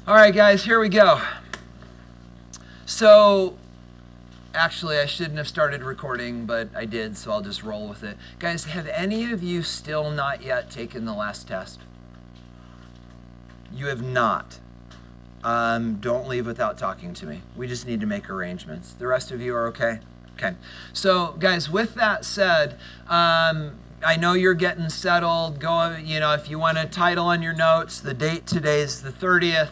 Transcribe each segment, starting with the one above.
All right, guys, here we go. So, actually, I shouldn't have started recording, but I did, so I'll just roll with it. Guys, have any of you still not yet taken the last test? You have not. Don't leave without talking to me. We just need to make arrangements. The rest of you are okay? Okay. So, guys, with that said, I know you're getting settled. Go, if you want a title on your notes, the date today is the 30th.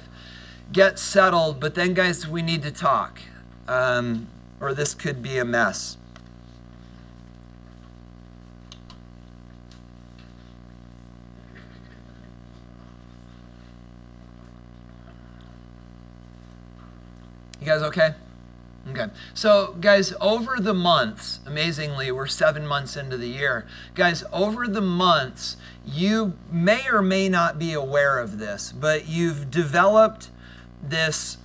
Get settled, but then, guys, we need to talk, or this could be a mess. You guys okay? Okay. So, guys, over the months, amazingly, we're 7 months into the year. Guys, over the months, you may or may not be aware of this, but you've developed this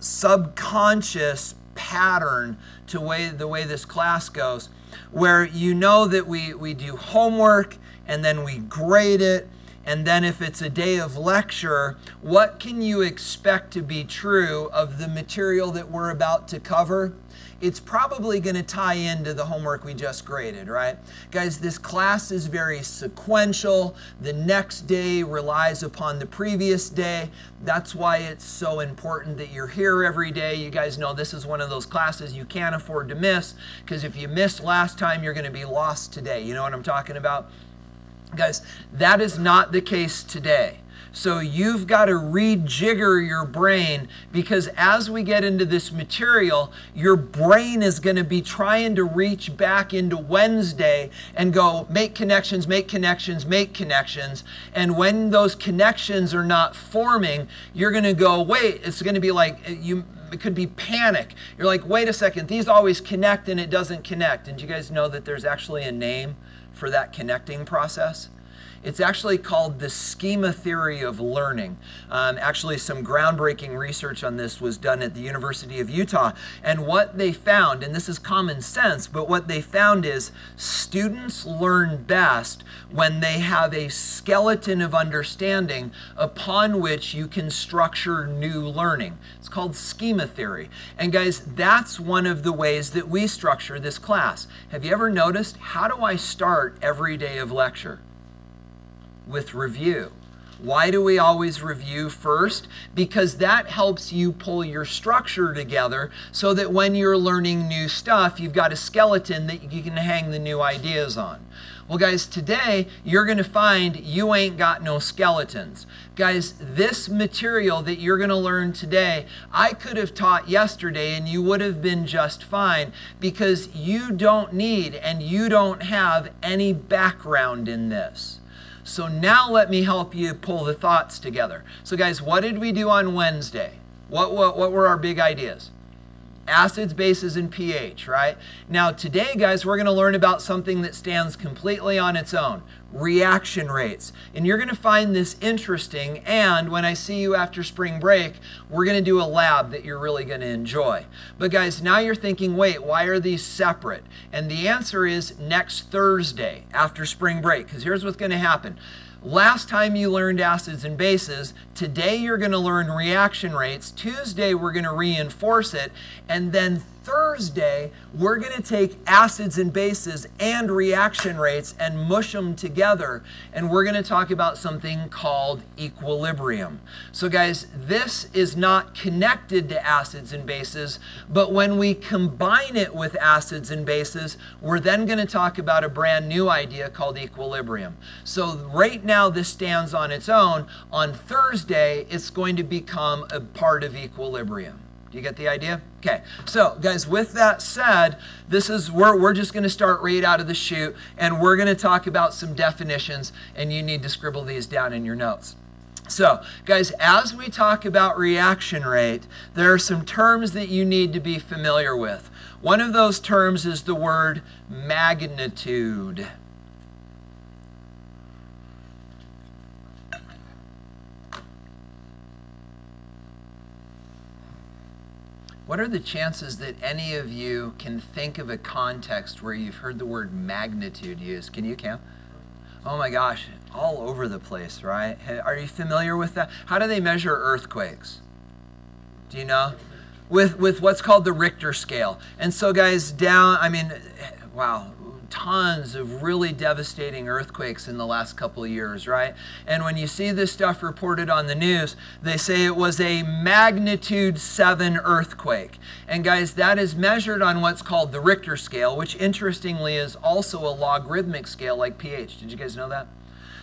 subconscious pattern to the way this class goes, where you know that we do homework and then we grade it, and then if it's a day of lecture, what can you expect to be true of the material that we're about to cover? It's probably going to tie into the homework we just graded, right? Guys, this class is very sequential. The next day relies upon the previous day. That's why it's so important that you're here every day. You guys know this is one of those classes you can't afford to miss, because if you missed last time, you're going to be lost today. You know what I'm talking about? Guys, that is not the case today. So you've got to rejigger your brain, because as we get into this material, your brain is going to be trying to reach back into Wednesday and go make connections, make connections, make connections. And when those connections are not forming, you're going to go, wait, it's going to be like it could be panic. You're like, wait a second, these always connect and it doesn't connect. And do you guys know that there's actually a name for that connecting process? It's actually called the schema theory of learning. Actually, some groundbreaking research on this was done at the University of Utah. And what they found, and this is common sense, but what they found is students learn best when they have a skeleton of understanding upon which you can structure new learning. It's called schema theory. And guys, that's one of the ways that we structure this class. Have you ever noticed, how do I start every day of lecture? With review. Why do we always review first? Because that helps you pull your structure together so that when you're learning new stuff, you've got a skeleton that you can hang the new ideas on. Well, guys, today you're going to find you ain't got no skeletons. Guys, this material that you're going to learn today, I could have taught yesterday and you would have been just fine, because you don't need and you don't have any background in this. So now let me help you pull the thoughts together. So guys, what did we do on Wednesday? What were our big ideas? Acids, bases, and pH, right? Now today, guys, we're going to learn about something that stands completely on its own. Reaction rates. And you're going to find this interesting, and when I see you after spring break, we're going to do a lab that you're really going to enjoy. But guys, now you're thinking, wait, why are these separate? And the answer is next Thursday after spring break, because here's what's going to happen. Last time you learned acids and bases, today you're going to learn reaction rates. Tuesday we're going to reinforce it, and then Thursday we're going to take acids and bases and reaction rates and mush them together, and we're going to talk about something called equilibrium. So guys, this is not connected to acids and bases, but when we combine it with acids and bases, we're then going to talk about a brand new idea called equilibrium. So right now this stands on its own. On Thursday it's going to become a part of equilibrium. Do you get the idea? Okay, so guys, with that said, this is where we're just going to start right out of the chute, and we're going to talk about some definitions, and you need to scribble these down in your notes. So, guys, as we talk about reaction rate, there are some terms that you need to be familiar with. One of those terms is the word magnitude. What are the chances that any of you can think of a context where you've heard the word magnitude used? Can you count? Oh my gosh, all over the place, right? Are you familiar with that? How do they measure earthquakes? Do you know? With what's called the Richter scale. And so guys, wow, tons of really devastating earthquakes in the last couple of years, right? And when you see this stuff reported on the news, they say it was a magnitude 7 earthquake. And guys, that is measured on what's called the Richter scale, which interestingly is also a logarithmic scale like pH. Did you guys know that?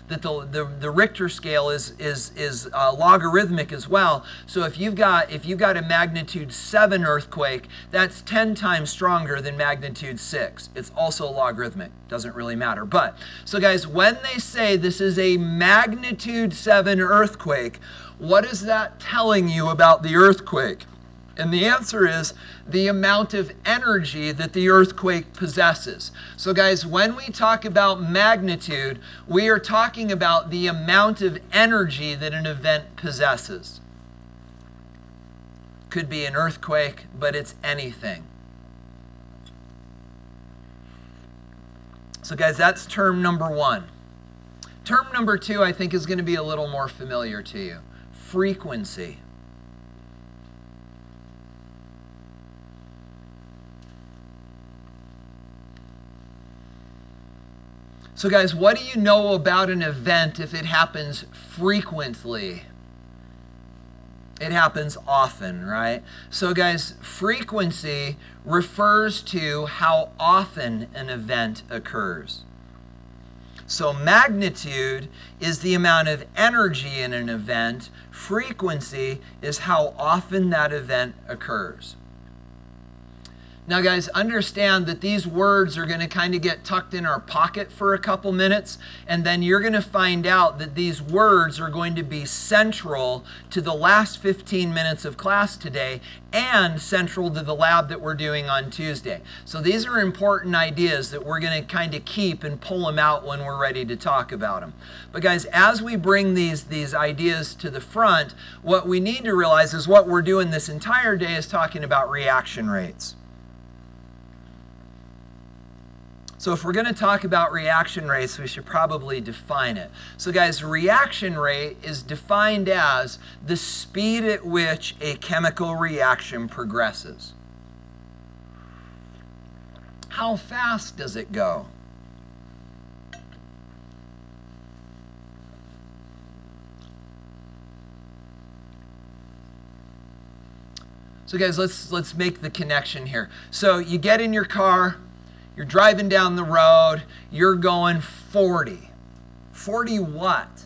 That the Richter scale is logarithmic as well. So if you've got a magnitude 7 earthquake, that's 10 times stronger than magnitude 6. It's also logarithmic. Doesn't really matter. But so guys, when they say this is a magnitude 7 earthquake, what is that telling you about the earthquake? And the answer is the amount of energy that the earthquake possesses. So guys, when we talk about magnitude, we are talking about the amount of energy that an event possesses. Could be an earthquake, but it's anything. So guys, that's term number 1. Term number 2, I think, is going to be a little more familiar to you. Frequency. So guys, what do you know about an event if it happens frequently? It happens often, right? So guys, frequency refers to how often an event occurs. So magnitude is the amount of energy in an event. Frequency is how often that event occurs. Now guys, understand that these words are going to kind of get tucked in our pocket for a couple minutes, and then you're going to find out that these words are going to be central to the last 15 minutes of class today and central to the lab that we're doing on Tuesday. So these are important ideas that we're going to kind of keep and pull them out when we're ready to talk about them. But guys, as we bring these ideas to the front, what we need to realize is what we're doing this entire day is talking about reaction rates. So if we're going to talk about reaction rates, we should probably define it. So guys, reaction rate is defined as the speed at which a chemical reaction progresses. How fast does it go? So guys, let's make the connection here. So you get in your car, you're driving down the road, you're going 40. 40 what?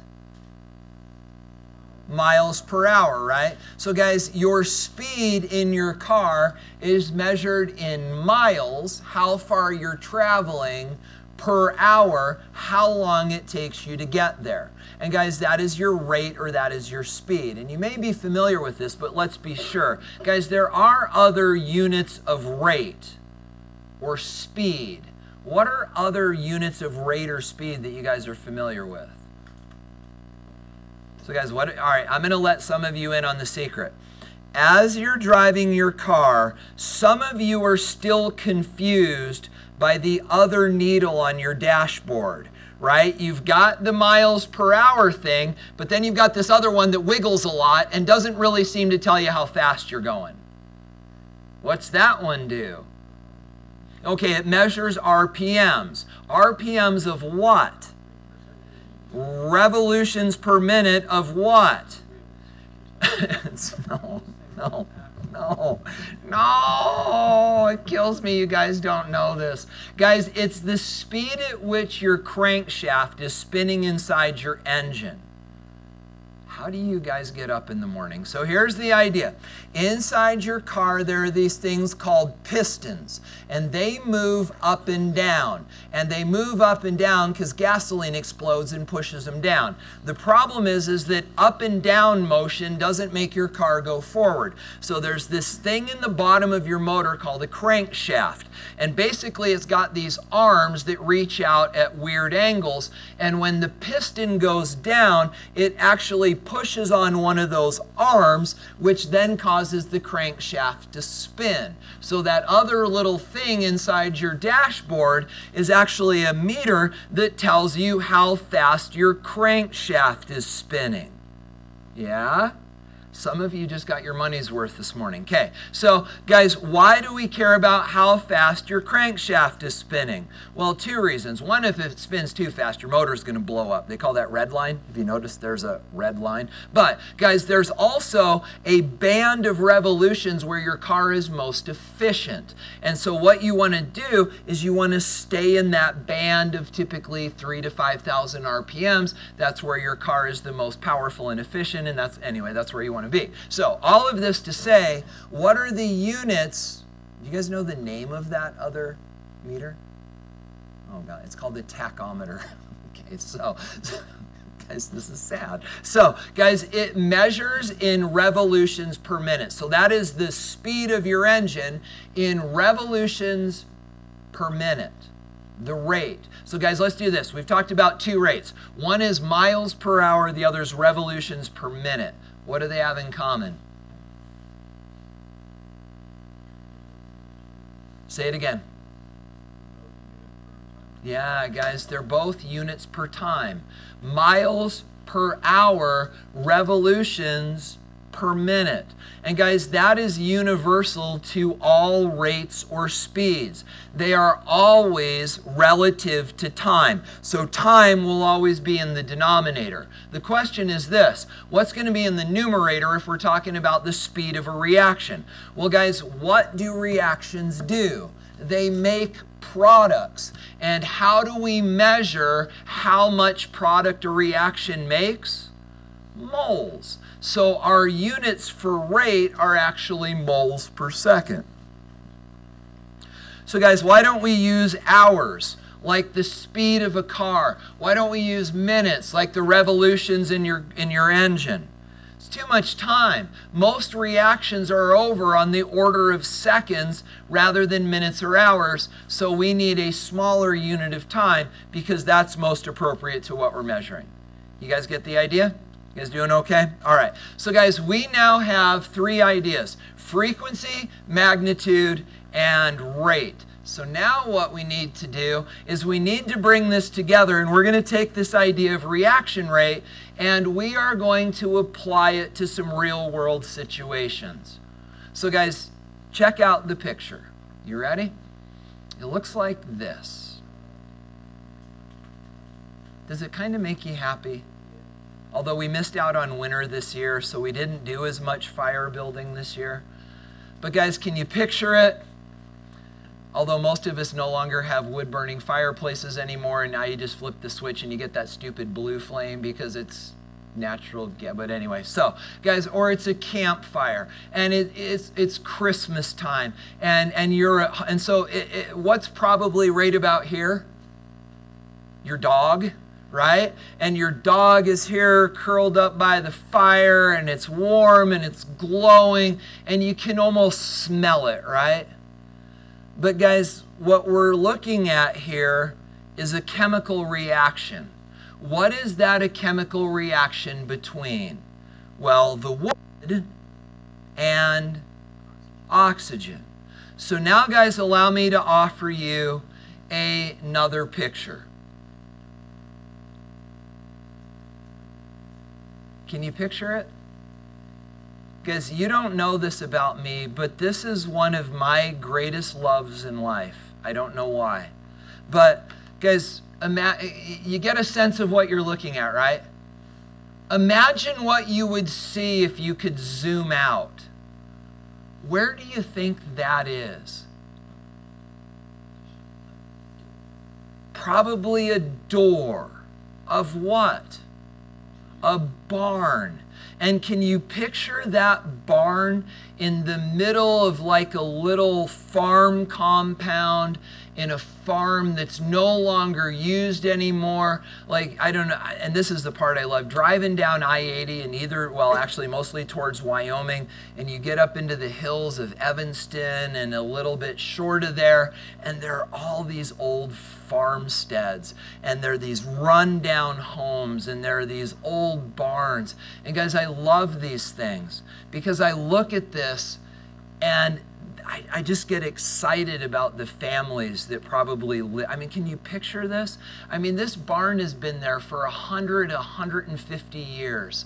Miles per hour, right? So guys, your speed in your car is measured in miles, how far you're traveling per hour, how long it takes you to get there. And guys, that is your rate, or that is your speed. And you may be familiar with this, but let's be sure. Guys, there are other units of rate or speed. What are other units of rate or speed that you guys are familiar with? So guys, all right, I'm going to let some of you in on the secret. As you're driving your car, some of you are still confused by the other needle on your dashboard, right? You've got the miles per hour thing, but then you've got this other one that wiggles a lot and doesn't really seem to tell you how fast you're going. What's that one do? Okay, it measures RPMs. RPMs of what? Revolutions per minute of what? No, it kills me you guys don't know this. Guys, it's the speed at which your crankshaft is spinning inside your engine. How do you guys get up in the morning? So here's the idea. Inside your car, there are these things called pistons, and they move up and down. And they move up and down because gasoline explodes and pushes them down. The problem is that up and down motion doesn't make your car go forward. So there's this thing in the bottom of your motor called a crankshaft. And basically it's got these arms that reach out at weird angles. And when the piston goes down, it actually pushes on one of those arms, which then causes the crankshaft to spin. So that other little thing inside your dashboard is actually a meter that tells you how fast your crankshaft is spinning. Yeah? Some of you just got your money's worth this morning. Okay, so guys, why do we care about how fast your crankshaft is spinning? Well, two reasons. One, if it spins too fast, your motor is going to blow up. They call that red line. If you notice, there's a red line. But guys, there's also a band of revolutions where your car is most efficient. And so what you want to do is you want to stay in that band of typically 3,000 to 5,000 RPMs. That's where your car is the most powerful and efficient, and that's where you want to be. So all of this to say, what are the units? Do you guys know the name of that other meter? Oh God, it's called the tachometer. Okay, so guys, this is sad. So guys, it measures in revolutions per minute. So that is the speed of your engine in revolutions per minute. The rate. So guys, let's do this. We've talked about two rates. One is miles per hour, the other is revolutions per minute. What do they have in common? Say it again. Yeah, guys, they're both units per time. Miles per hour, revolutions per minute. And guys, that is universal to all rates or speeds. They are always relative to time. So time will always be in the denominator. The question is this: what's going to be in the numerator if we're talking about the speed of a reaction? Well, guys, what do reactions do? They make products. And how do we measure how much product a reaction makes? Moles. So our units for rate are actually moles per second. So guys, why don't we use hours, like the speed of a car? Why don't we use minutes, like the revolutions in your engine? It's too much time. Most reactions are over on the order of seconds rather than minutes or hours, so we need a smaller unit of time because that's most appropriate to what we're measuring. You guys get the idea? You guys doing okay? All right. So guys, we now have three ideas: frequency, magnitude, and rate. So now what we need to do is we need to bring this together, and we're going to take this idea of reaction rate and we are going to apply it to some real world situations. So guys, check out the picture. You ready? It looks like this. Does it kind of make you happy? Although we missed out on winter this year, so we didn't do as much fire building this year. But guys, can you picture it? Although most of us no longer have wood-burning fireplaces anymore, and now you just flip the switch and you get that stupid blue flame because it's natural. Yeah, but anyway, so guys, or it's a campfire, and it's Christmas time, and so what's probably right about here? Your dog. Right? And your dog is here curled up by the fire, and it's warm and it's glowing and you can almost smell it, right? But guys, what we're looking at here is a chemical reaction. What is that a chemical reaction between? Well, the wood and oxygen. So now guys, allow me to offer you another picture. Can you picture it? Because you don't know this about me, but this is one of my greatest loves in life. I don't know why. But guys, you get a sense of what you're looking at, right? Imagine what you would see if you could zoom out. Where do you think that is? Probably a door. Of what? A barn. And can you picture that barn in the middle of like a little farm compound, in a farm that's no longer used anymore. Like, I don't know, and this is the part I love, driving down I-80 and actually mostly towards Wyoming, and you get up into the hills of Evanston and a little bit short of there, and there are all these old farmsteads, and there are these rundown homes, and there are these old barns. And guys, I love these things because I look at this and I just get excited about the families that probably live. I mean, can you picture this? I mean, this barn has been there for 150 years.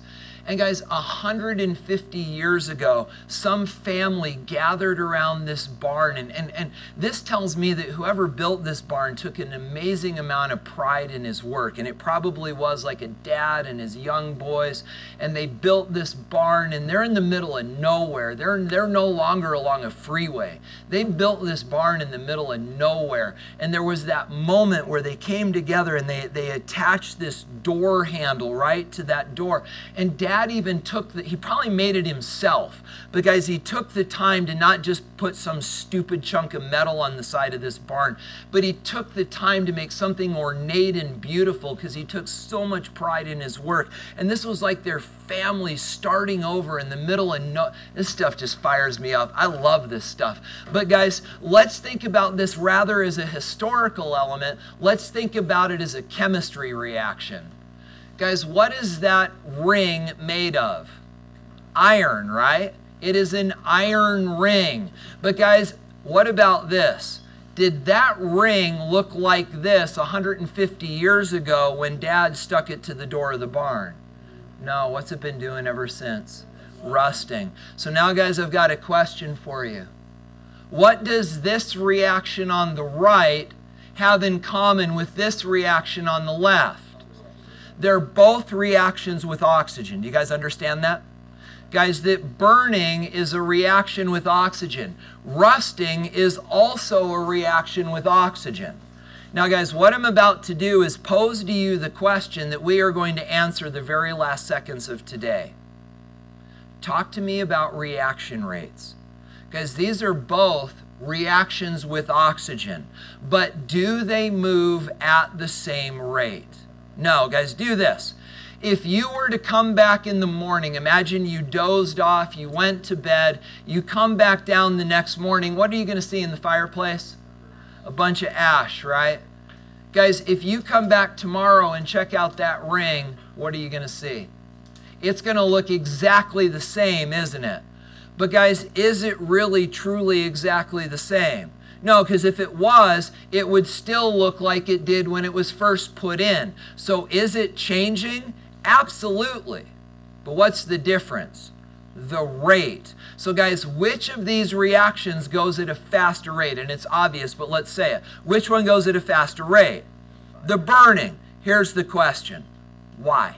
And guys, 150 years ago, some family gathered around this barn. And this tells me that whoever built this barn took an amazing amount of pride in his work. And it probably was like a dad and his young boys. And they built this barn, and they're in the middle of nowhere. They're no longer along a freeway. They built this barn in the middle of nowhere. And there was that moment where they came together and they attached this door handle right to that door. And Dad even he probably made it himself, but guys, he took the time to not just put some stupid chunk of metal on the side of this barn, but he took the time to make something ornate and beautiful because he took so much pride in his work. And this was like their family starting over in the middle of this stuff just fires me up. I love this stuff. But guys, let's think about this rather as a historical element. Let's think about it as a chemistry reaction. Guys, what is that ring made of? Iron, right? It is an iron ring. But guys, what about this? Did that ring look like this 150 years ago when Dad stuck it to the door of the barn? No, what's it been doing ever since? Rusting. So now, guys, I've got a question for you. What does this reaction on the right have in common with this reaction on the left? They're both reactions with oxygen. Do you guys understand that? Guys, that burning is a reaction with oxygen. Rusting is also a reaction with oxygen. Now, guys, what I'm about to do is pose to you the question that we are going to answer the very last seconds of today. Talk to me about reaction rates. Guys, these are both reactions with oxygen, but do they move at the same rate? No, guys, do this. If you were to come back in the morning, imagine you dozed off, you went to bed, you come back down the next morning, what are you going to see in the fireplace? A bunch of ash, right? Guys, if you come back tomorrow and check out that ring, what are you going to see? It's going to look exactly the same, isn't it? But guys, is it really truly exactly the same? No, because if it was, it would still look like it did when it was first put in. So is it changing? Absolutely. But what's the difference? The rate. So guys, which of these reactions goes at a faster rate? And it's obvious, but let's say it. Which one goes at a faster rate? The burning. Here's the question. Why?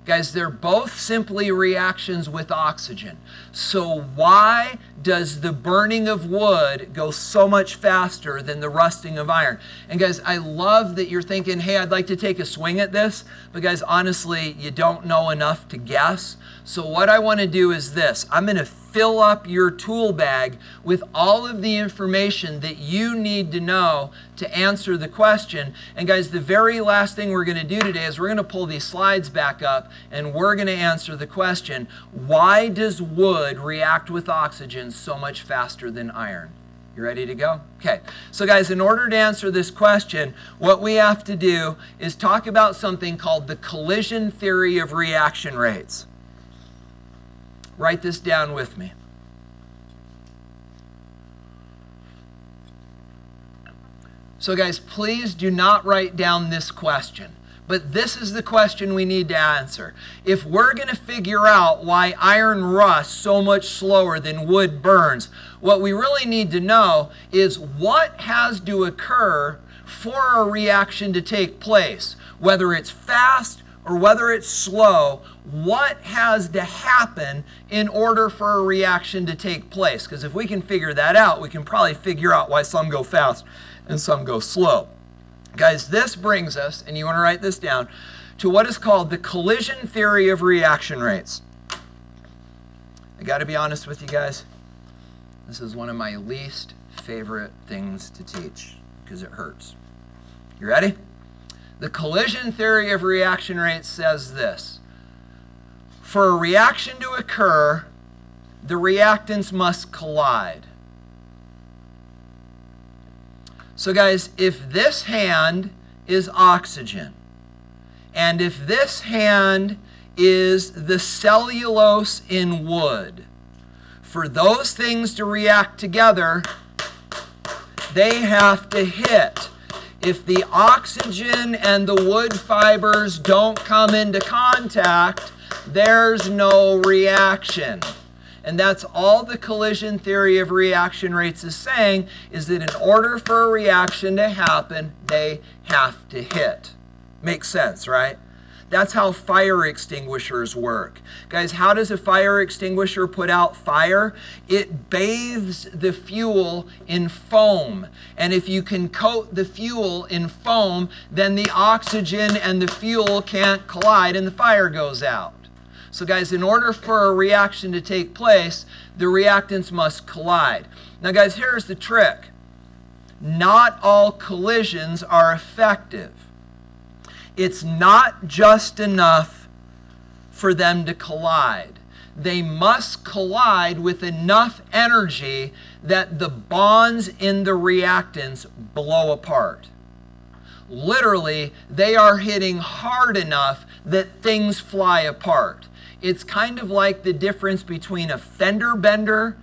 Guys, they're both simply reactions with oxygen. So why does the burning of wood go so much faster than the rusting of iron? And guys, I love that you're thinking, hey, I'd like to take a swing at this. But guys, honestly, you don't know enough to guess. So what I want to do is this. I'm going to fill up your tool bag with all of the information that you need to know to answer the question. And guys, the very last thing we're going to do today is we're going to pull these slides back up and we're going to answer the question, why does wood react with oxygen so much faster than iron? You ready to go? Okay. So guys, in order to answer this question, what we have to do is talk about something called the collision theory of reaction rates. Write this down with me. So guys, please do not write down this question. But this is the question we need to answer. If we're going to figure out why iron rusts so much slower than wood burns, what we really need to know is what has to occur for a reaction to take place. Whether it's fast or whether it's slow, what has to happen in order for a reaction to take place? Because if we can figure that out, we can probably figure out why some go fast and some go slow. Guys, this brings us, and you want to write this down, to what is called the collision theory of reaction rates. I got to be honest with you guys, this is one of my least favorite things to teach. because it hurts. You ready? The collision theory of reaction rates says this. For a reaction to occur, the reactants must collide. So guys, if this hand is oxygen, and if this hand is the cellulose in wood, for those things to react together, they have to hit. If the oxygen and the wood fibers don't come into contact, there's no reaction. And that's all the collision theory of reaction rates is saying, is that in order for a reaction to happen, they have to hit. Makes sense, right? That's how fire extinguishers work. Guys, how does a fire extinguisher put out fire? It bathes the fuel in foam. And if you can coat the fuel in foam, then the oxygen and the fuel can't collide and the fire goes out. So guys, in order for a reaction to take place, the reactants must collide. Now guys, here's the trick. Not all collisions are effective. It's not just enough for them to collide. They must collide with enough energy that the bonds in the reactants blow apart. Literally, they are hitting hard enough that things fly apart. It's kind of like the difference between a fender bender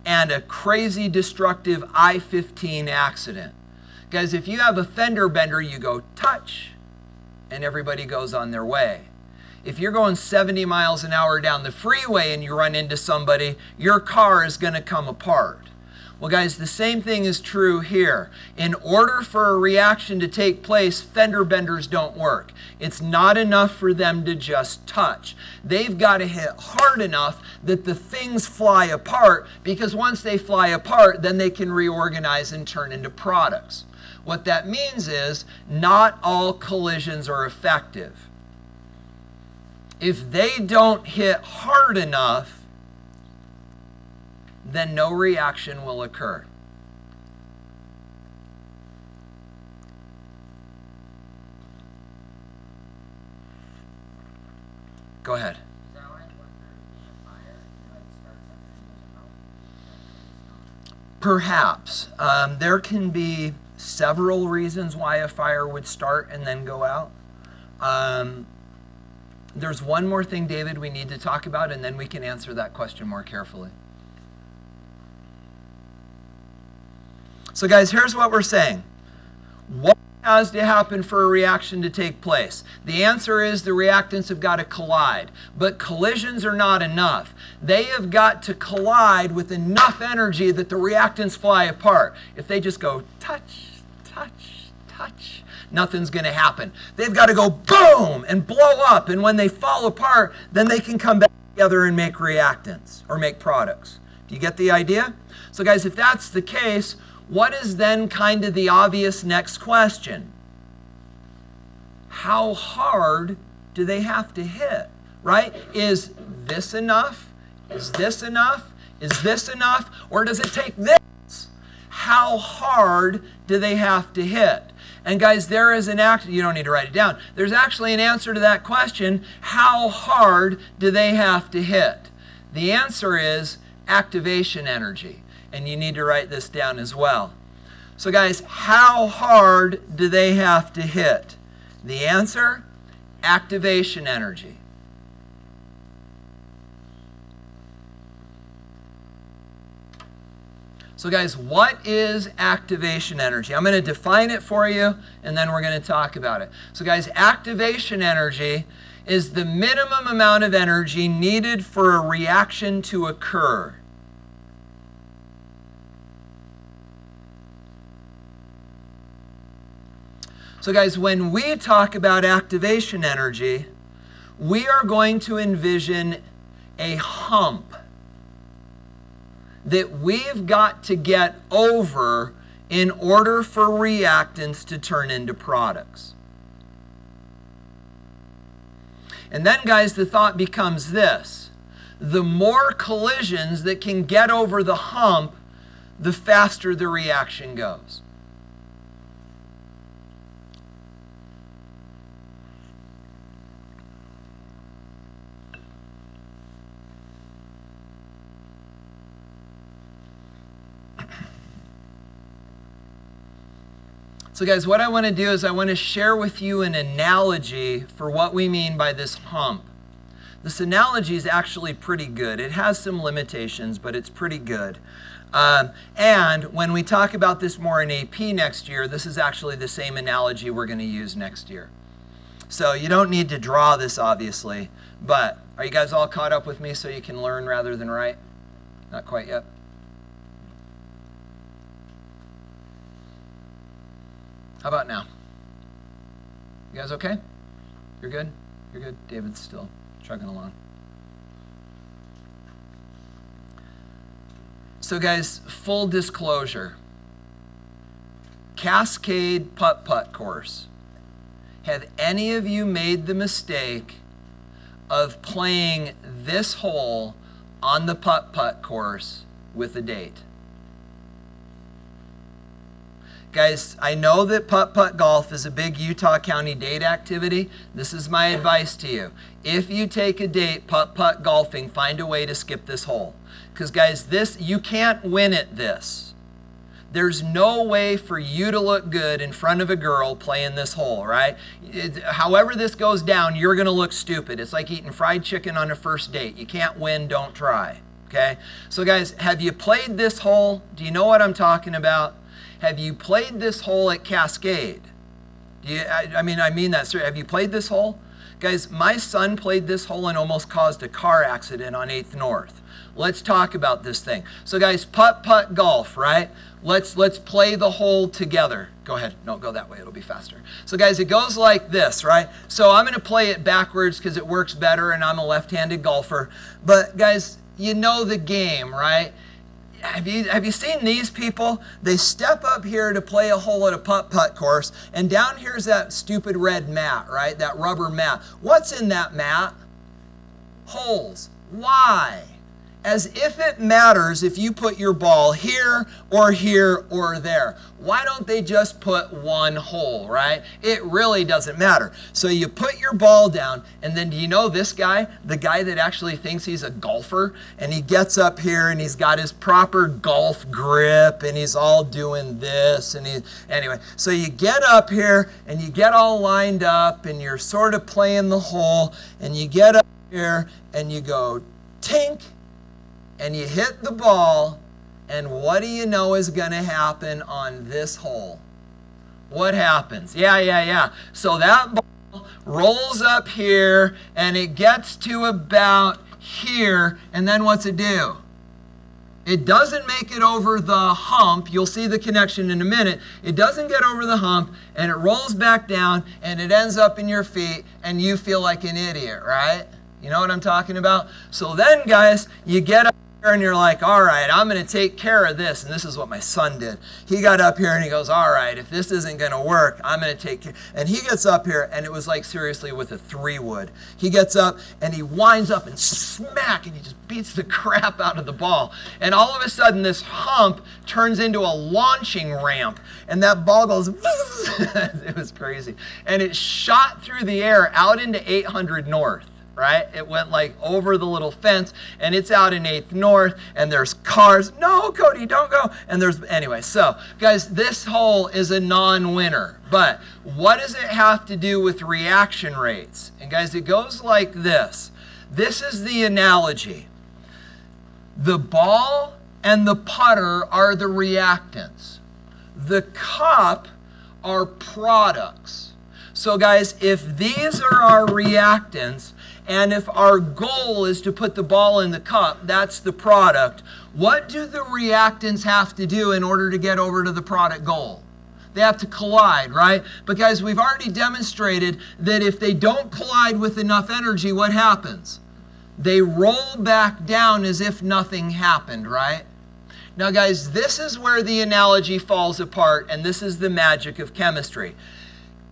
and a crazy destructive I-15 accident. Guys, if you have a fender bender, you go touch, and everybody goes on their way. If you're going 70 miles an hour down the freeway and you run into somebody, your car is going to come apart. Well, guys, the same thing is true here. In order for a reaction to take place, fender benders don't work. It's not enough for them to just touch. They've got to hit hard enough that the things fly apart, because once they fly apart, then they can reorganize and turn into products. What that means is not all collisions are effective. If they don't hit hard enough, then no reaction will occur. Go ahead. Perhaps. There can be several reasons why a fire would start and then go out. There's one more thing, David, we need to talk about, and then we can answer that question more carefully. So guys, here's what we're saying. What has to happen for a reaction to take place? The answer is the reactants have got to collide. But collisions are not enough. They have got to collide with enough energy that the reactants fly apart. If they just go touch, touch, touch, nothing's going to happen. They've got to go boom and blow up. And when they fall apart, then they can come back together and make reactants or make products. Do you get the idea? So guys, if that's the case, what is then kind of the obvious next question? How hard do they have to hit, right? Is this enough? Is this enough? Is this enough? Or does it take this? How hard do they have to hit? And guys, there is an answer. You don't need to write it down. There's actually an answer to that question. How hard do they have to hit? The answer is activation energy. And you need to write this down as well. So guys, how hard do they have to hit? The answer, activation energy. So guys, what is activation energy? I'm going to define it for you, and then we're going to talk about it. So guys, activation energy is the minimum amount of energy needed for a reaction to occur. So guys, when we talk about activation energy, we are going to envision a hump that we've got to get over in order for reactants to turn into products. And then guys, the thought becomes this: the more collisions that can get over the hump, the faster the reaction goes. So guys, what I want to do is I want to share with you an analogy for what we mean by this hump. This analogy is actually pretty good. It has some limitations, but it's pretty good. And when we talk about this more in AP next year, this is actually the same analogy we're going to use next year. So you don't need to draw this, obviously, but are you guys all caught up with me so you can learn rather than write? Not quite yet. How about now? You guys okay? You're good? You're good? David's still chugging along. So guys, full disclosure. Cascade Putt Putt course. Have any of you made the mistake of playing this hole on the Putt Putt course with a date? Guys, I know that Putt Putt golf is a big Utah County date activity. This is my advice to you. If you take a date Putt Putt golfing, find a way to skip this hole. Because guys, you can't win at this. There's no way for you to look good in front of a girl playing this hole, right? However this goes down, you're going to look stupid. It's like eating fried chicken on a first date. You can't win, don't try, okay? So guys, have you played this hole? Do you know what I'm talking about? Have you played this hole at Cascade? I mean that seriously. Have you played this hole? Guys, my son played this hole and almost caused a car accident on 8th North. Let's talk about this thing. So guys, Putt Putt golf, right? Let's play the hole together. Go ahead. No, go that way. It'll be faster. So guys, it goes like this, right? So I'm going to play it backwards because it works better and I'm a left-handed golfer. But guys, you know the game, right? Have you seen these people? They step up here to play a hole at a putt-putt course, and down here's that stupid red mat, right? That rubber mat. What's in that mat? Holes. Why? As if it matters if you put your ball here or there. Why don't they just put one hole, right? It really doesn't matter. So you put your ball down, and then do you know this guy, the guy that actually thinks he's a golfer, and he gets up here and he's got his proper golf grip and he's all doing this, and anyway, so you get up here and you get all lined up and you're sort of playing the hole, and you get up here and you go tink, and you hit the ball, and what do you know is going to happen on this hole? What happens? Yeah. So that ball rolls up here, and it gets to about here, and then what's it do? It doesn't make it over the hump. You'll see the connection in a minute. It doesn't get over the hump, and it rolls back down, and it ends up in your feet, and you feel like an idiot, right? You know what I'm talking about? So then, guys, you get up and you're like, all right, I'm going to take care of this. And this is what my son did. He got up here and he goes, all right, if this isn't going to work, I'm going to take care. And he gets up here, and it was like seriously with a 3-wood. He gets up and he winds up and smack, and he just beats the crap out of the ball. And all of a sudden, this hump turns into a launching ramp. And that ball goes, it was crazy. And it shot through the air out into 800 North. Right? It went like over the little fence, and it's out in 8th North, and there's cars. No, Cody, don't go. And anyway, so guys, this hole is a non-winner. But what does it have to do with reaction rates? And guys, it goes like this. This is the analogy. The ball and the putter are the reactants. The cup are products. So guys, if these are our reactants, and if our goal is to put the ball in the cup, that's the product. What do the reactants have to do in order to get over to the product goal? They have to collide, right? But guys, we've already demonstrated that if they don't collide with enough energy, what happens? They roll back down as if nothing happened, right? Now guys, this is where the analogy falls apart, and this is the magic of chemistry.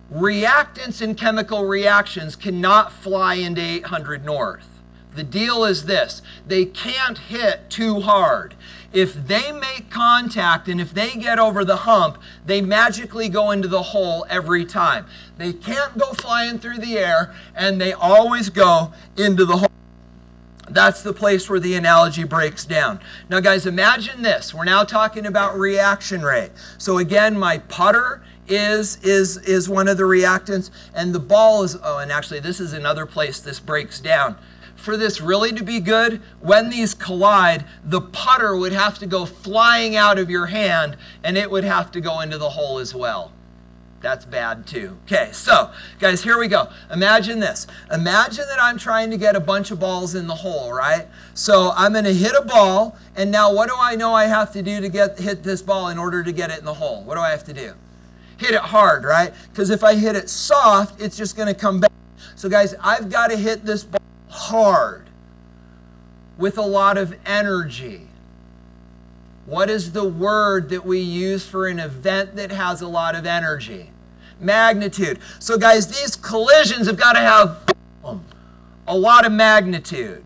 Reactants in chemical reactions cannot fly into 800 North. The deal is this: they can't hit too hard. If they make contact and if they get over the hump, they magically go into the hole every time. They can't go flying through the air, and they always go into the hole. That's the place where the analogy breaks down. Now guys, imagine this. We're now talking about reaction rate. So again, my putter is one of the reactants, and the ball is, oh, and actually this is another place this breaks down. For this really to be good, when these collide, the putter would have to go flying out of your hand, and it would have to go into the hole as well. That's bad too. Okay, so guys, here we go. Imagine this. Imagine that I'm trying to get a bunch of balls in the hole, right? So I'm going to hit a ball, and now what do I know I have to do to hit this ball in order to get it in the hole? What do I have to do? Hit it hard, right? Because if I hit it soft, it's just going to come back. So guys, I've got to hit this ball hard with a lot of energy. What is the word that we use for an event that has a lot of energy? Magnitude. So guys, these collisions have got to have a lot of magnitude.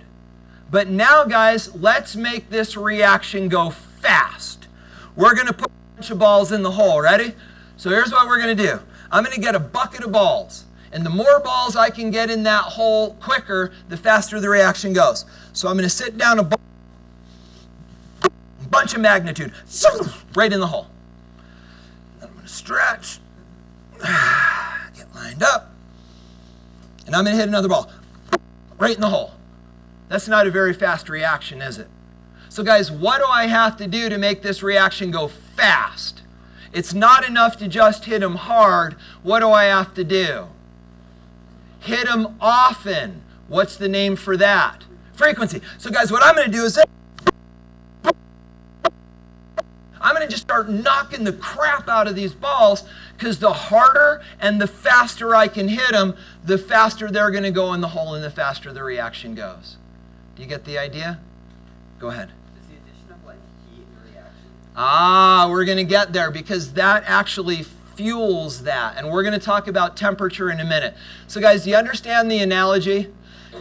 But now guys, let's make this reaction go fast. We're going to put a bunch of balls in the hole. Ready? So here's what we're going to do. I'm going to get a bucket of balls. And the more balls I can get in that hole quicker, the faster the reaction goes. So I'm going to sit down a bunch of magnitude right in the hole. Then I'm going to stretch, get lined up, and I'm going to hit another ball right in the hole. That's not a very fast reaction, is it? So guys, what do I have to do to make this reaction go fast? It's not enough to just hit them hard. What do I have to do? Hit them often. What's the name for that? Frequency. So guys, what I'm going to do is I'm going to just start knocking the crap out of these balls, because the harder and the faster I can hit them, the faster they're going to go in the hole and the faster the reaction goes. Do you get the idea? Go ahead. Does the addition of like heat in the reaction? Ah, we're going to get there, because that actually fuels that. And we're going to talk about temperature in a minute. So guys, do you understand the analogy?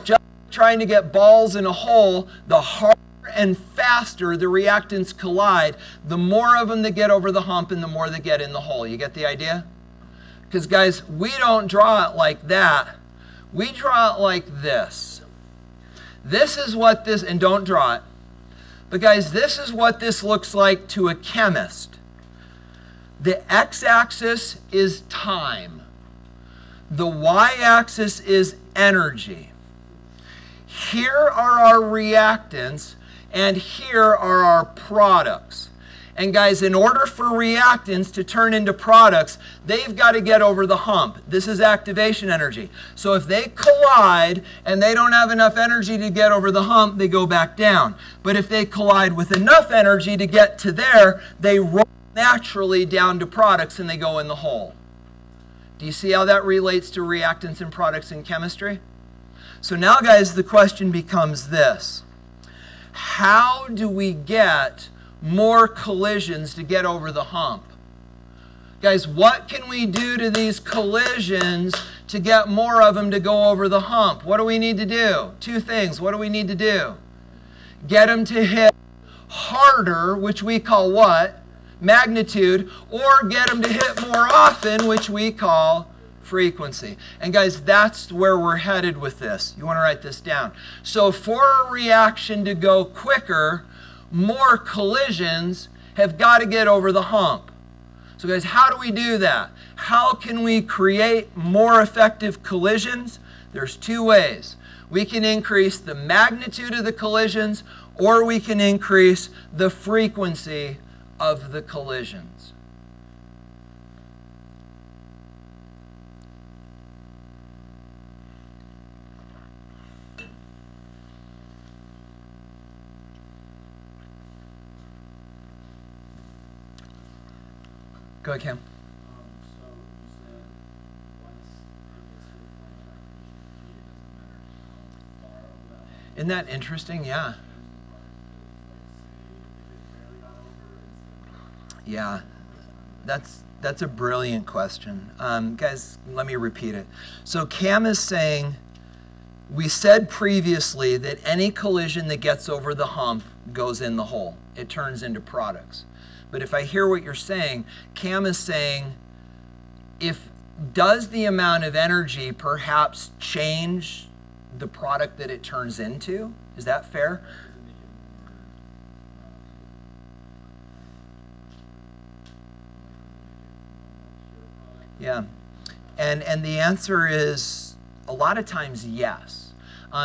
Just trying to get balls in a hole, the harder and faster the reactants collide, the more of them that get over the hump and the more that get in the hole. You get the idea? Because guys, we don't draw it like that. We draw it like this. This is what this, and don't draw it, but guys, this is what this looks like to a chemist. The x-axis is time. The y-axis is energy. Here are our reactants, and here are our products. And guys, in order for reactants to turn into products, they've got to get over the hump. This is activation energy. So if they collide and they don't have enough energy to get over the hump, they go back down. But if they collide with enough energy to get to there, they roll naturally down to products and they go in the hole. Do you see how that relates to reactants and products in chemistry? So now guys, the question becomes this. How do we get more collisions to get over the hump? Guys, what can we do to these collisions to get more of them to go over the hump? What do we need to do? Two things. What do we need to do? Get them to hit harder, which we call what? Magnitude, or get them to hit more often, which we call frequency. And guys, that's where we're headed with this. You want to write this down. So for a reaction to go quicker, more collisions have got to get over the hump. So guys, how do we do that? How can we create more effective collisions? There's two ways. We can increase the magnitude of the collisions, or we can increase the frequency of the collisions. Go ahead, Cam. So you said once it gets to the point of activation, it doesn't matter how far over that. Isn't that interesting? Yeah. Yeah, that's a brilliant question. Guys, let me repeat it. So Cam is saying, we said previously that any collision that gets over the hump goes in the hole. It turns into products. But if I hear what you're saying, Cam is saying, does the amount of energy perhaps change the product that it turns into? Is that fair? Yeah. And the answer is a lot of times yes.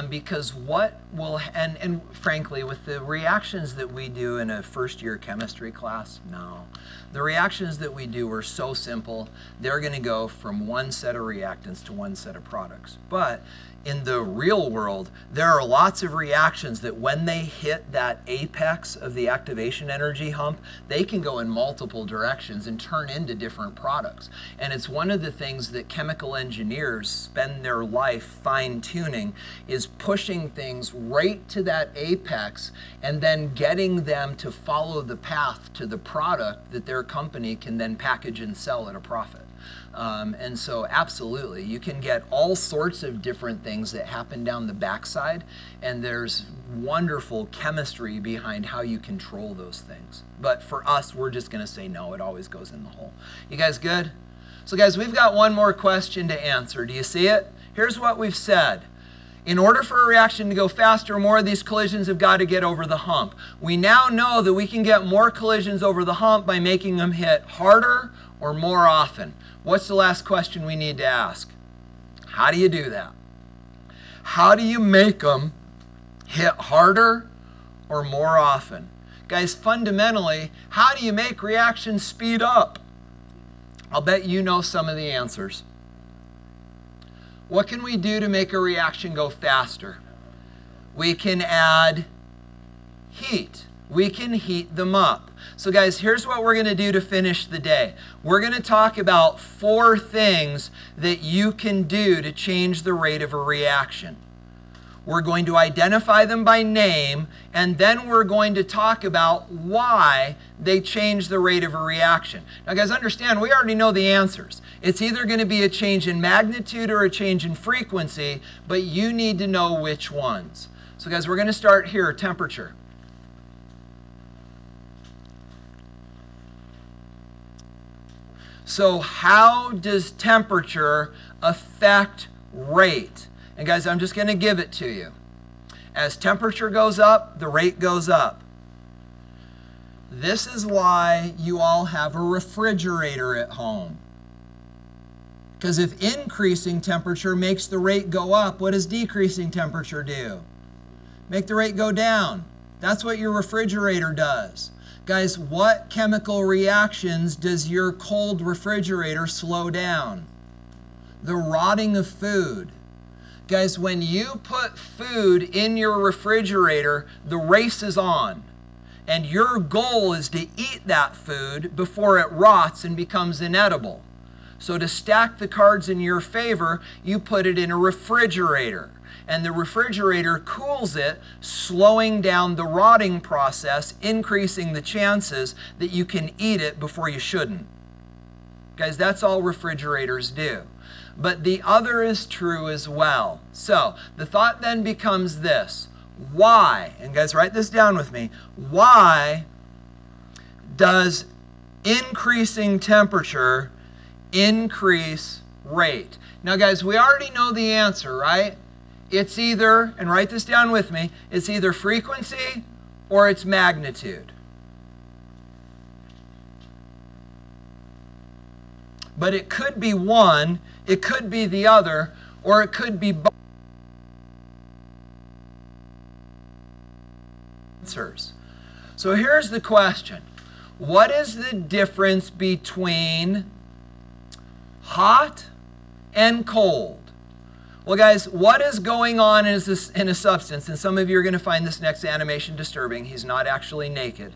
Because what will, and frankly, with the reactions that we do in a first-year chemistry class, no. The reactions that we do are so simple. They're going to go from one set of reactants to one set of products. But in the real world, there are lots of reactions that when they hit that apex of the activation energy hump, they can go in multiple directions and turn into different products. And it's one of the things that chemical engineers spend their life fine-tuning, is pushing things right to that apex and then getting them to follow the path to the product that their company can then package and sell at a profit. And so absolutely, you can get all sorts of different things that happen down the backside, and there's wonderful chemistry behind how you control those things. But for us, we're just going to say no, it always goes in the hole. You guys good? So guys, we've got one more question to answer. Do you see it? Here's what we've said. In order for a reaction to go faster, more of these collisions have got to get over the hump. We now know that we can get more collisions over the hump by making them hit harder or more often. What's the last question we need to ask? How do you do that? How do you make them hit harder or more often? Guys, fundamentally, how do you make reactions speed up? I'll bet you know some of the answers. What can we do to make a reaction go faster? We can add heat. We can heat them up. So guys, here's what we're going to do to finish the day. We're going to talk about 4 things that you can do to change the rate of a reaction. We're going to identify them by name, and then we're going to talk about why they change the rate of a reaction. Now guys, understand, we already know the answers. It's either going to be a change in magnitude or a change in frequency, but you need to know which ones. So guys, we're going to start here, temperature. So how does temperature affect rate? And guys, I'm just going to give it to you. As temperature goes up, the rate goes up. This is why you all have a refrigerator at home. Because if increasing temperature makes the rate go up, what does decreasing temperature do? Make the rate go down. That's what your refrigerator does. Guys, what chemical reactions does your cold refrigerator slow down? The rotting of food. Guys, when you put food in your refrigerator, the race is on. And your goal is to eat that food before it rots and becomes inedible. So to stack the cards in your favor, you put it in a refrigerator. And the refrigerator cools it, slowing down the rotting process, increasing the chances that you can eat it before you shouldn't. Guys, that's all refrigerators do. But the other is true as well. So the thought then becomes this. Why, and guys, write this down with me, why does increasing temperature increase rate? Now guys, we already know the answer, right? It's either, and write this down with me, it's either frequency or it's magnitude. But it could be one, it could be the other, or it could be both. Answers. So here's the question. What is the difference between hot and cold? Well, guys, what is going on in a substance? And some of you are going to find this next animation disturbing. He's not actually naked.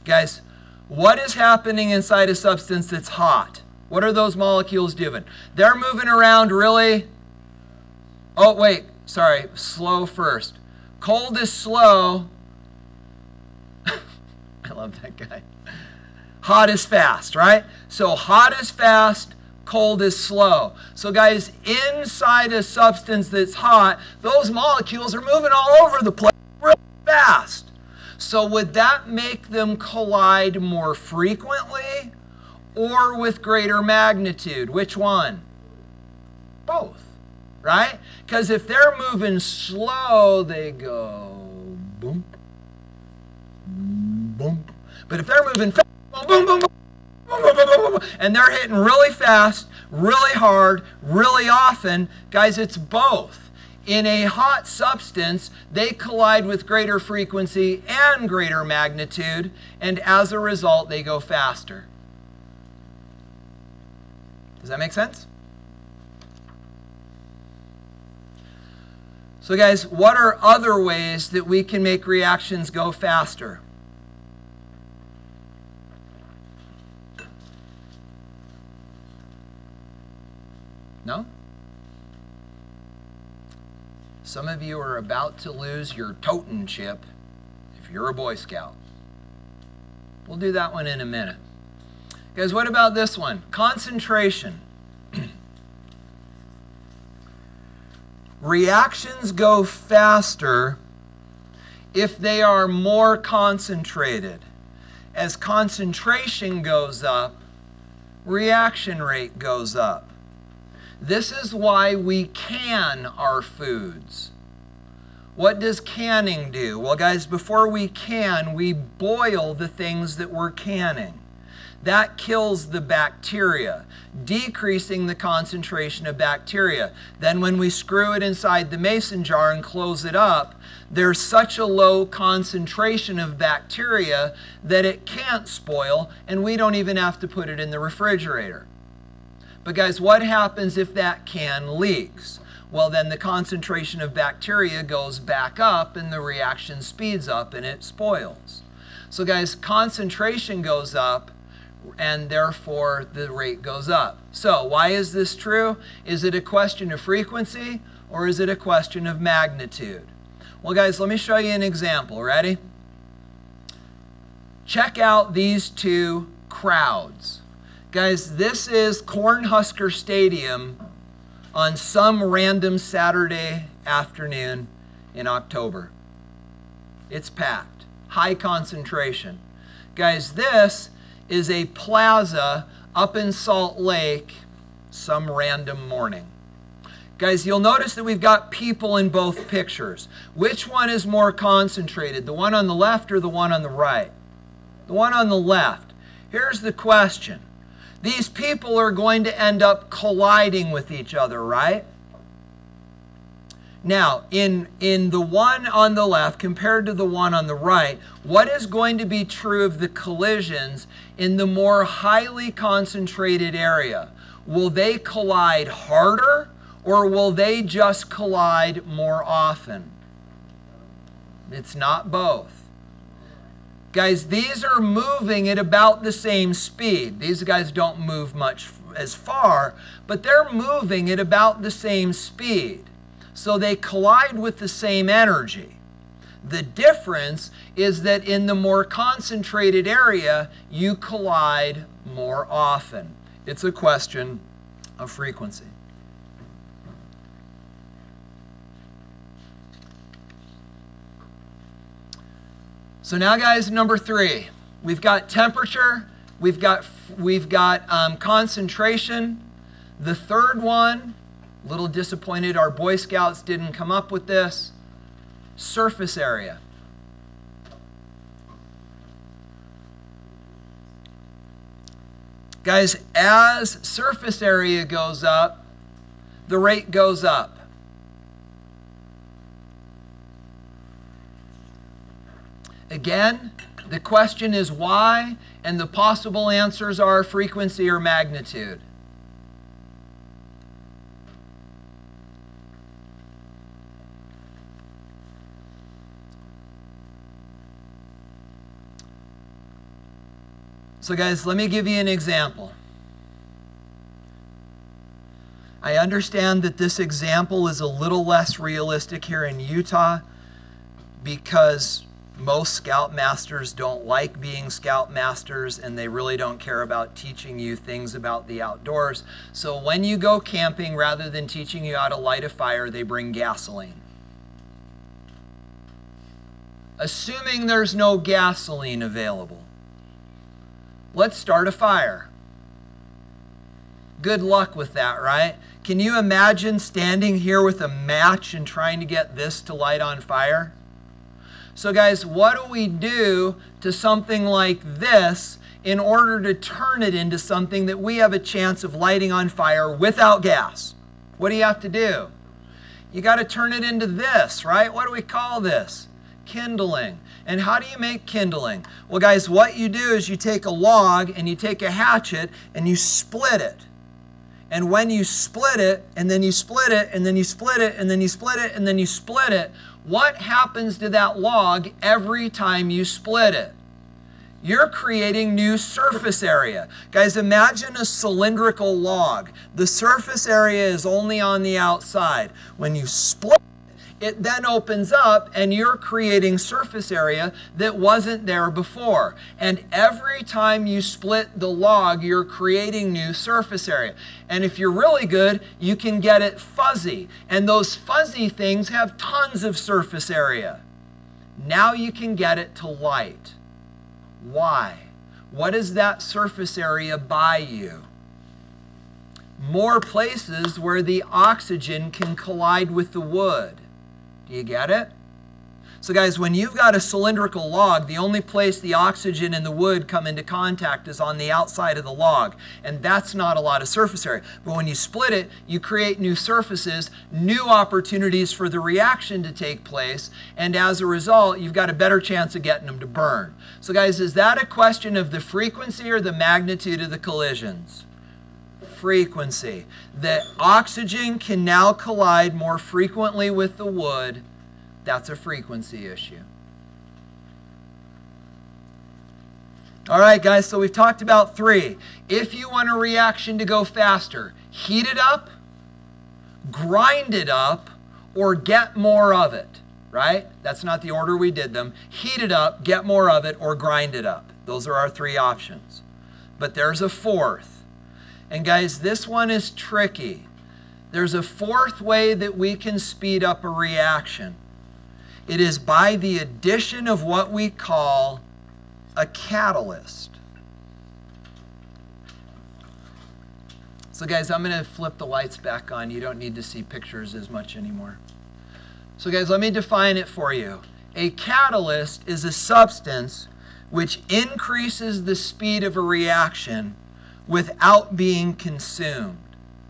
Guys, what is happening inside a substance that's hot? What are those molecules doing? They're moving around really. Oh, wait, sorry, slow first. Cold is slow. I love that guy. Hot is fast, right? So hot is fast, cold is slow. So guys, inside a substance that's hot, those molecules are moving all over the place real fast. So would that make them collide more frequently or with greater magnitude? Which one? Both, right? Because if they're moving slow, they go boom, boom. But if they're moving fast, boom, boom, boom, boom, boom, boom, boom, and they're hitting really fast, really hard, really often. Guys, it's both. In a hot substance, they collide with greater frequency and greater magnitude, and as a result, they go faster. Does that make sense? So guys, what are other ways that we can make reactions go faster? No? Some of you are about to lose your totem chip if you're a Boy Scout. We'll do that one in a minute. Guys, what about this one? Concentration. Reactions go faster if they are more concentrated. As concentration goes up, reaction rate goes up. This is why we can our foods. What does canning do? Well, guys, before we can, we boil the things that we're canning. That kills the bacteria, decreasing the concentration of bacteria. Then when we screw it inside the mason jar and close it up, there's such a low concentration of bacteria that it can't spoil, and we don't even have to put it in the refrigerator. But guys, what happens if that can leaks? Well, then the concentration of bacteria goes back up and the reaction speeds up and it spoils. So guys, concentration goes up and therefore the rate goes up. So why is this true? Is it a question of frequency or is it a question of magnitude? Well, guys, let me show you an example. Ready? Check out these two crowds. Guys, this is Cornhusker Stadium on some random Saturday afternoon in October. It's packed, high concentration. Guys, this is a plaza up in Salt Lake some random morning. Guys, you'll notice that we've got people in both pictures. Which one is more concentrated, the one on the left or the one on the right? The one on the left. Here's the question. These people are going to end up colliding with each other, right? Now, in the one on the left compared to the one on the right, what is going to be true of the collisions in the more highly concentrated area? Will they collide harder or will they just collide more often? It's not both. Guys, these are moving at about the same speed. These guys don't move much as far, but they're moving at about the same speed. So they collide with the same energy. The difference is that in the more concentrated area, you collide more often. It's a question of frequency. So now, guys, number 3. We've got temperature, we've got concentration. The third one, a little disappointed our Boy Scouts didn't come up with this, surface area. Guys, as surface area goes up, the rate goes up. Again, the question is why, and the possible answers are frequency or magnitude. So guys, let me give you an example. I understand that this example is a little less realistic here in Utah because most scoutmasters don't like being scoutmasters and they really don't care about teaching you things about the outdoors. So when you go camping, rather than teaching you how to light a fire, they bring gasoline. Assuming there's no gasoline available, let's start a fire. Good luck with that, right? Can you imagine standing here with a match and trying to get this to light on fire? So guys, what do we do to something like this in order to turn it into something that we have a chance of lighting on fire without gas? What do you have to do? You got to turn it into this, right? What do we call this? Kindling. And how do you make kindling? Well, guys, what you do is you take a log and you take a hatchet and you split it. And when you split it, and then you split it, and then you split it, and then you split it, and then you split it, what happens to that log every time you split it? You're creating new surface area. Guys, imagine a cylindrical log. The surface area is only on the outside. When you split it then opens up and you're creating surface area that wasn't there before. And every time you split the log, you're creating new surface area. And if you're really good, you can get it fuzzy. And those fuzzy things have tons of surface area. Now you can get it to light. Why? What does that surface area buy you? More places where the oxygen can collide with the wood. Do you get it? So guys, when you've got a cylindrical log, the only place the oxygen and the wood come into contact is on the outside of the log. And that's not a lot of surface area. But when you split it, you create new surfaces, new opportunities for the reaction to take place. And as a result, you've got a better chance of getting them to burn. So guys, is that a question of the frequency or the magnitude of the collisions? Frequency. The oxygen can now collide more frequently with the wood. That's a frequency issue. All right, guys, so we've talked about 3. If you want a reaction to go faster, heat it up, grind it up, or get more of it, right? That's not the order we did them. Heat it up, get more of it, or grind it up. Those are our 3 options. But there's a 4th. And guys, this one is tricky. There's a 4th way that we can speed up a reaction. It is by the addition of what we call a catalyst. So guys, I'm going to flip the lights back on. You don't need to see pictures as much anymore. So guys, let me define it for you. A catalyst is a substance which increases the speed of a reaction without being consumed.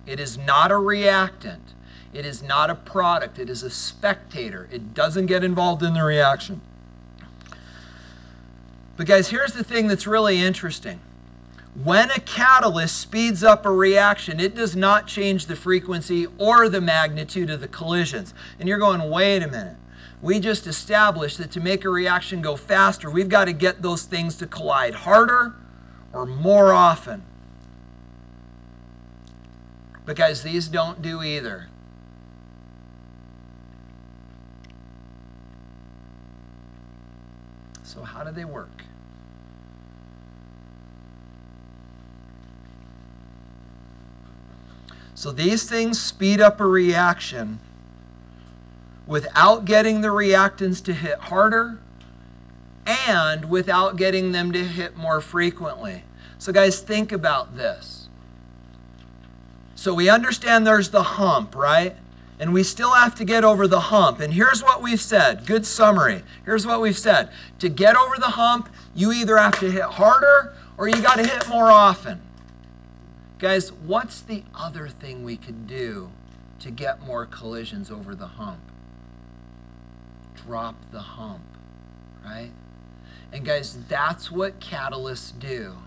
It is not a reactant. It is not a product. It is a spectator. It doesn't get involved in the reaction. But guys, here's the thing that's really interesting. When a catalyst speeds up a reaction, it does not change the frequency or the magnitude of the collisions. And you're going, wait a minute. We just established that to make a reaction go faster, we've got to get those things to collide harder or more often. But guys, these don't do either. So how do they work? So these things speed up a reaction without getting the reactants to hit harder and without getting them to hit more frequently. So guys, think about this. So we understand there's the hump, right? And we still have to get over the hump. And here's what we've said. Good summary. Here's what we've said. To get over the hump, you either have to hit harder or you got to hit more often. Guys, what's the other thing we could do to get more collisions over the hump? Drop the hump, right? And guys, that's what catalysts do.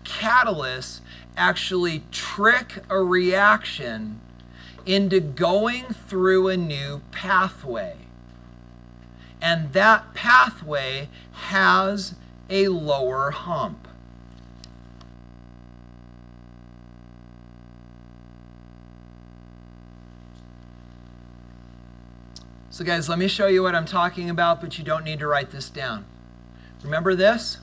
Catalysts actually trick a reaction into going through a new pathway. And that pathway has a lower hump. So guys, let me show you what I'm talking about, but you don't need to write this down. Remember this?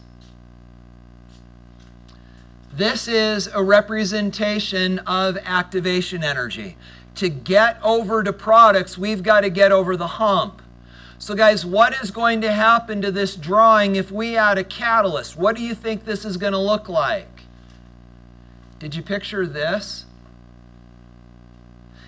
This is a representation of activation energy. To get over to products, we've got to get over the hump. So guys, what is going to happen to this drawing if we add a catalyst? What do you think this is going to look like? Did you picture this?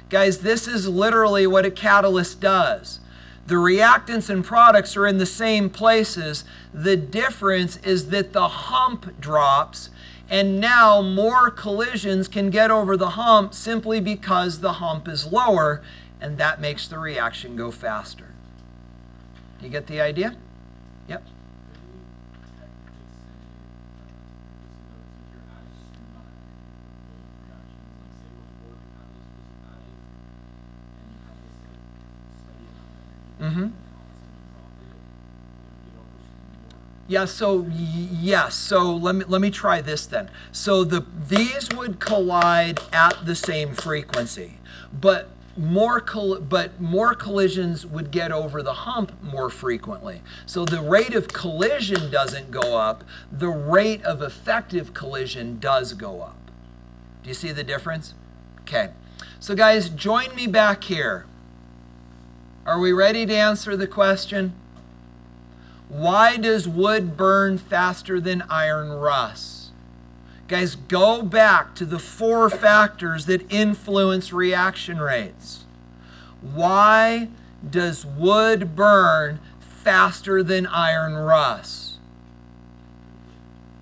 Guys, this is literally what a catalyst does. The reactants and products are in the same places. The difference is that the hump drops, and now more collisions can get over the hump simply because the hump is lower, and that makes the reaction go faster. Do you get the idea? Yep. Mm-hmm. Yeah, so yes. So let me try this then. So these would collide at the same frequency, but more collisions would get over the hump more frequently. So the rate of collision doesn't go up, the rate of effective collision does go up. Do you see the difference? Okay. So guys, join me back here. Are we ready to answer the question? Why does wood burn faster than iron rusts? Guys, go back to the 4 factors that influence reaction rates. Why does wood burn faster than iron rusts?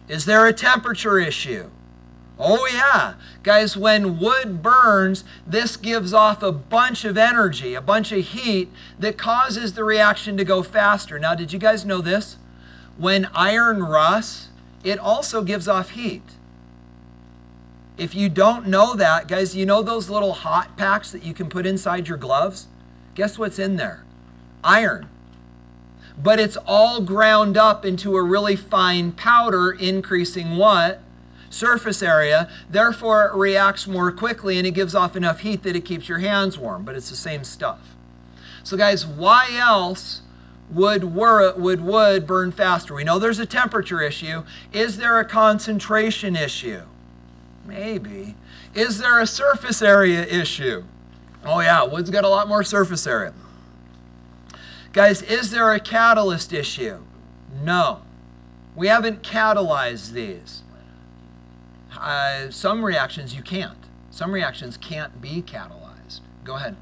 Is there a temperature issue? Oh yeah. Guys, when wood burns, this gives off a bunch of energy, a bunch of heat that causes the reaction to go faster. Now, did you guys know this? When iron rusts, it also gives off heat. If you don't know that, guys, you know those little hot packs that you can put inside your gloves? Guess what's in there? Iron. But it's all ground up into a really fine powder, increasing what? Surface area. Therefore, it reacts more quickly and it gives off enough heat that it keeps your hands warm, but it's the same stuff. So guys, why else would wood burn faster? We know there's a temperature issue. Is there a concentration issue? Maybe. Is there a surface area issue? Oh yeah, wood's got a lot more surface area. Guys, is there a catalyst issue? No. We haven't catalyzed these. Some reactions you can't. Some reactions can't be catalyzed. Go ahead.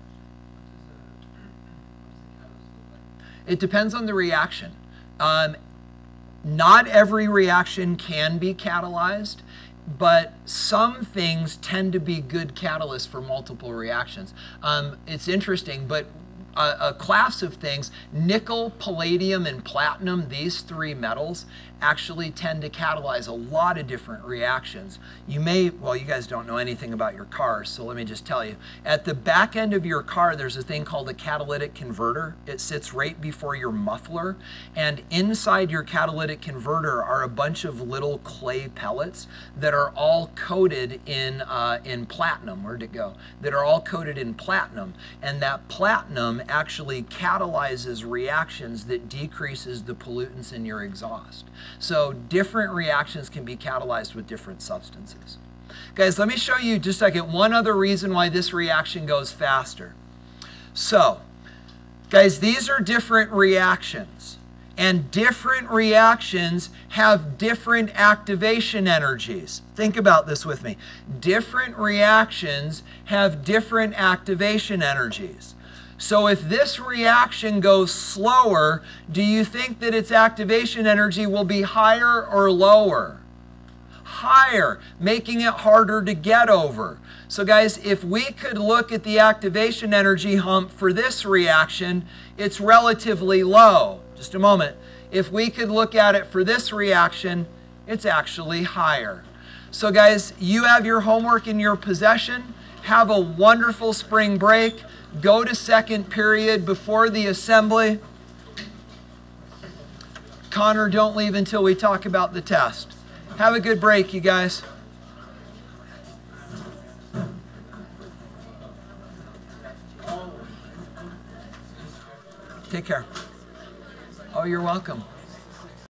It depends on the reaction. Not every reaction can be catalyzed, but some things tend to be good catalysts for multiple reactions. It's interesting, but a class of things, nickel, palladium, and platinum, these 3 metals actually tend to catalyze a lot of different reactions. You may, well, you guys don't know anything about your cars, so let me just tell you. At the back end of your car, there's a thing called a catalytic converter. It sits right before your muffler, and inside your catalytic converter are a bunch of little clay pellets that are all coated in platinum. Where'd it go? That are all coated in platinum, and that platinum actually catalyzes reactions that decreases the pollutants in your exhaust. So different reactions can be catalyzed with different substances. Guys, let me show you just a second one other reason why this reaction goes faster. So, guys, these are different reactions, and different reactions have different activation energies. Think about this with me. Different reactions have different activation energies. So if this reaction goes slower, do you think that its activation energy will be higher or lower? Higher, making it harder to get over. So guys, if we could look at the activation energy hump for this reaction, it's relatively low. Just a moment. If we could look at it for this reaction, it's actually higher. So guys, you have your homework in your possession. Have a wonderful spring break. Go to second period before the assembly. Connor, don't leave until we talk about the test. Have a good break, you guys. Take care. Oh, you're welcome.